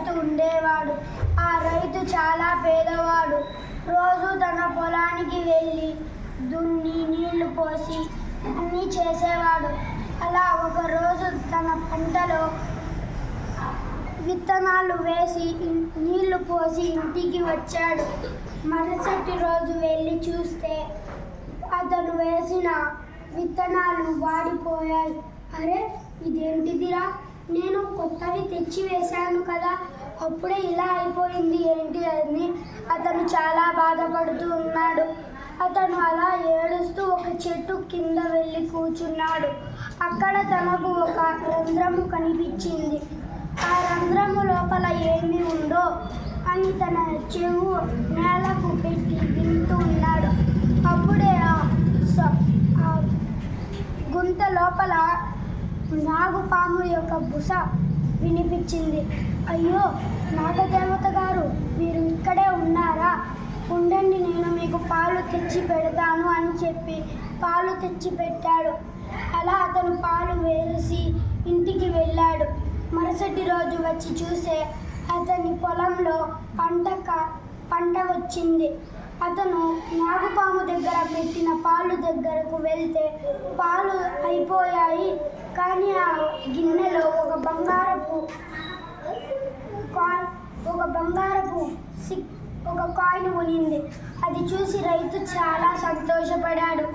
రైతు ఉండేవాడు. ఆ రైతు చాలా పేదవాడు. రోజు తన పొలానికి వెళ్ళి దున్ని నీళ్లు పోసి అన్నీ చేసేవాడు. అలా ఒకరోజు తన పంటలో విత్తనాలు వేసి నీళ్లు పోసి ఇంటికి వచ్చాడు. మరుసటి రోజు వెళ్ళి చూస్తే అతను వేసిన విత్తనాలు వాడిపోయాయి. అరే, ఇదేంటిదిరా, నేను కొత్తవి తెచ్చి వేశాను కదా, అప్పుడే ఇలా అయిపోయింది ఏంటి అని అతను చాలా బాధపడుతూ ఉన్నాడు. అతను అలా ఏడుస్తూ ఒక చెట్టు కింద వెళ్ళి కూర్చున్నాడు. అక్కడ తనకు ఒక రంధ్రము కనిపించింది. ఆ రంధ్రము లోపల ఏమి ఉందో అని తన చెవు నేలకు పెట్టి వింటూ ఉన్నాడు. అప్పుడే ఆ గుంత లోపల నాగుపాము యొక్క బుస వినిపించింది. అయ్యో, నాగదేవత గారు, మీరు ఇక్కడే ఉన్నారా? ఉండండి, నేను మీకు పాలు తెచ్చి పెడతాను అని చెప్పి పాలు తెచ్చి పెట్టాడు. అలా అతను పాలు వేసి ఇంటికి వెళ్ళాడు. మరుసటి రోజు వచ్చి చూసే అతని పొలంలో పంట వచ్చింది. అతను నాగుపాము దగ్గర పెట్టిన పాలు దగ్గరకు వెళ్తే పాలు అయిపోయాయి. కానీ ఆ గిన్నెలో ఒక కాయిన్ ఉనింది. అది చూసి రైతు చాలా సంతోషపడాడు.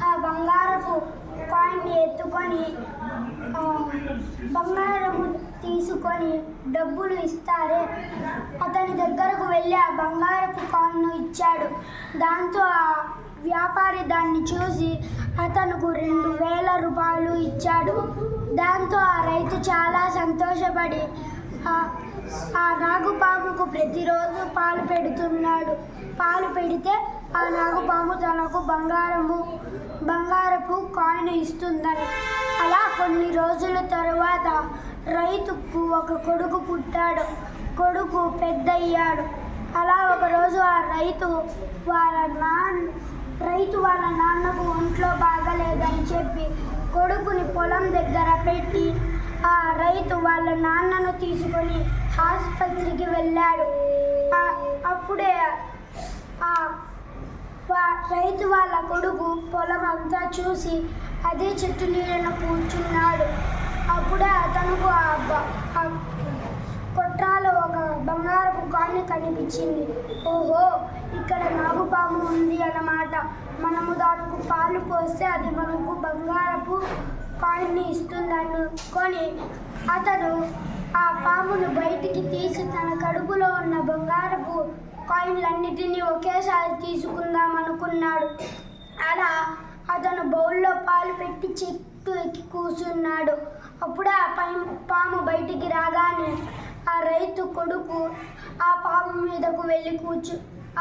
ఆ బంగారపు కాయిన్ ఎత్తుకొని బంగారము తీసుకొని డబ్బులు ఇస్తారే అతని దగ్గరకు వెళ్ళి ఆ బంగారపు కాయిన్ ఇచ్చాడు. దాంతో ఆ వ్యాపారి దాన్ని చూసి అతనుకు 2000 రూపాయలు ఇచ్చాడు. దాంతో ఆ రైతు చాలా సంతోషపడి ఆ నాగుపాముకు ప్రతిరోజు పాలు పెడుతున్నాడు. పాలు పెడితే ఆ నాగుపాము తనకు బంగారపు కాయిన్ ఇస్తుందని. అలా కొన్ని రోజుల తరువాత రైతుకు ఒక కొడుకు పుట్టాడు. కొడుకు పెద్దయ్యాడు. అలా ఒకరోజు ఆ రైతు వాళ్ళ నాన్నకు ఒంట్లో బాగలేదని చెప్పి కొడుకుని పొలం దగ్గర పెట్టి ఆ రైతు వాళ్ళ నాన్నను తీసుకొని ఆసుపత్రికి వెళ్ళాడు. అప్పుడే రైతు వాళ్ళ కొడుకు పొలం అంతా చూసి అదే చెట్టు నీడన కూర్చున్నాడు. అప్పుడే అతనుకు ఆ కొట్రాలో ఒక బంగారపు కాయిన్ కనిపించింది. ఓహో, ఇక్కడ నాగుపాము ఉంది అన్నమాట. మనము దానికి పాలు పోస్తే అది మనకు బంగారపు కాయిన్ని ఇస్తుంది అనుకొని అతను ఆ పామును బయటికి తీసి తన కడుపులో ఉన్న బంగారపు కాయిన్లన్నిటినీ ఒకేసారి తీసుకుందాం అనుకున్నాడు. అలా అతను బౌల్లో పాలు పెట్టి చెట్టు ఎక్కి కూర్చున్నాడు. అప్పుడే ఆ పాము బయటికి రాగానే ఆ రైతు కొడుకు ఆ పాము మీదకు వెళ్ళి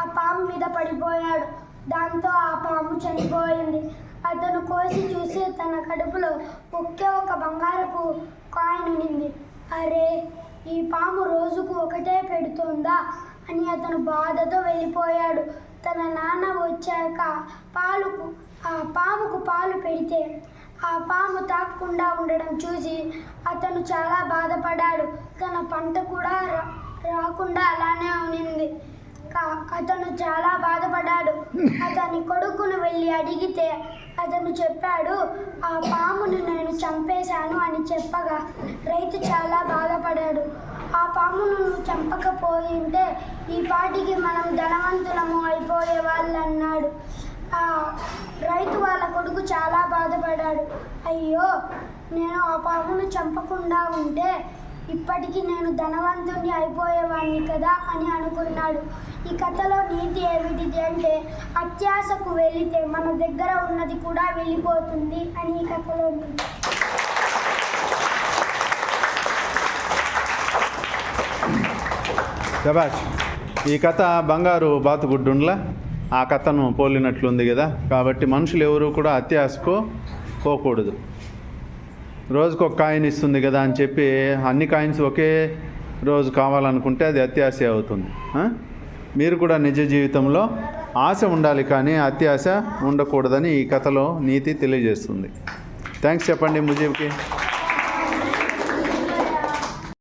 ఆ పాము మీద పడిపోయాడు. దాంతో ఆ పాము చనిపోయింది. అతను కోసి చూసి తన కడుపులో ఒకే ఒక బంగారపు కాయిన్ ఉండింది. అరే, ఈ పాము రోజుకు ఒకటే పెడుతుందా అని అతను బాధతో వెళ్ళిపోయాడు. తన నాన్న వచ్చాక ఆ పాముకు పాలు పెడితే ఆ పాము తాకకుండా ఉండడం చూసి అతను చాలా బాధపడ్డాడు. తన పంట కూడా రాకుండా అలానే ఉన్నింది. అతను చాలా బాధపడ్డాడు. అతని కొడుకును వెళ్ళి అడిగితే అతను చెప్పాడు, ఆ పామును నేను చంపేశాను అని చెప్పగా రైతు చాలా బాధపడ్డాడు. ఆ పామును నువ్వు చంపకపోయింటే ఈ పాటికి మనం ధనవంతులము అయిపోయే వాళ్ళు అన్నాడు. ఆ రైతు వాళ్ళ కొడుకు చాలా బాధపడ్డాడు. అయ్యో, నేను ఆ పామును చంపకుండా ఉంటే ఇప్పటికీ నేను ధనవంతుని అయిపోయేవాడిని కదా అని అనుకున్నాడు. ఈ కథలో నీతి ఏమిటిది అంటే అత్యాశకు వెళితే మన దగ్గర ఉన్నది కూడా వెళ్ళిపోతుంది అని ఈ కథలో నీతి. శభాష్. ఈ కథ బంగారు బాతుగుడ్డుండ్లా ఆ కథను పోలినట్లుంది కదా. కాబట్టి మనుషులు ఎవరు కూడా అత్యాశకు పోకూడదు. రోజుకు ఒక కాయిన్ ఇస్తుంది కదా అని చెప్పి అన్ని కాయిన్స్ ఒకే రోజు కావాలనుకుంటే అది అత్యాశ అవుతుంది. మీరు కూడా నిజ జీవితంలో ఆశ ఉండాలి కానీ అత్యాశ ఉండకూడదని ఈ కథలో నీతి తెలియజేస్తుంది. థ్యాంక్స్ చెప్పండి ముజీబ్కి.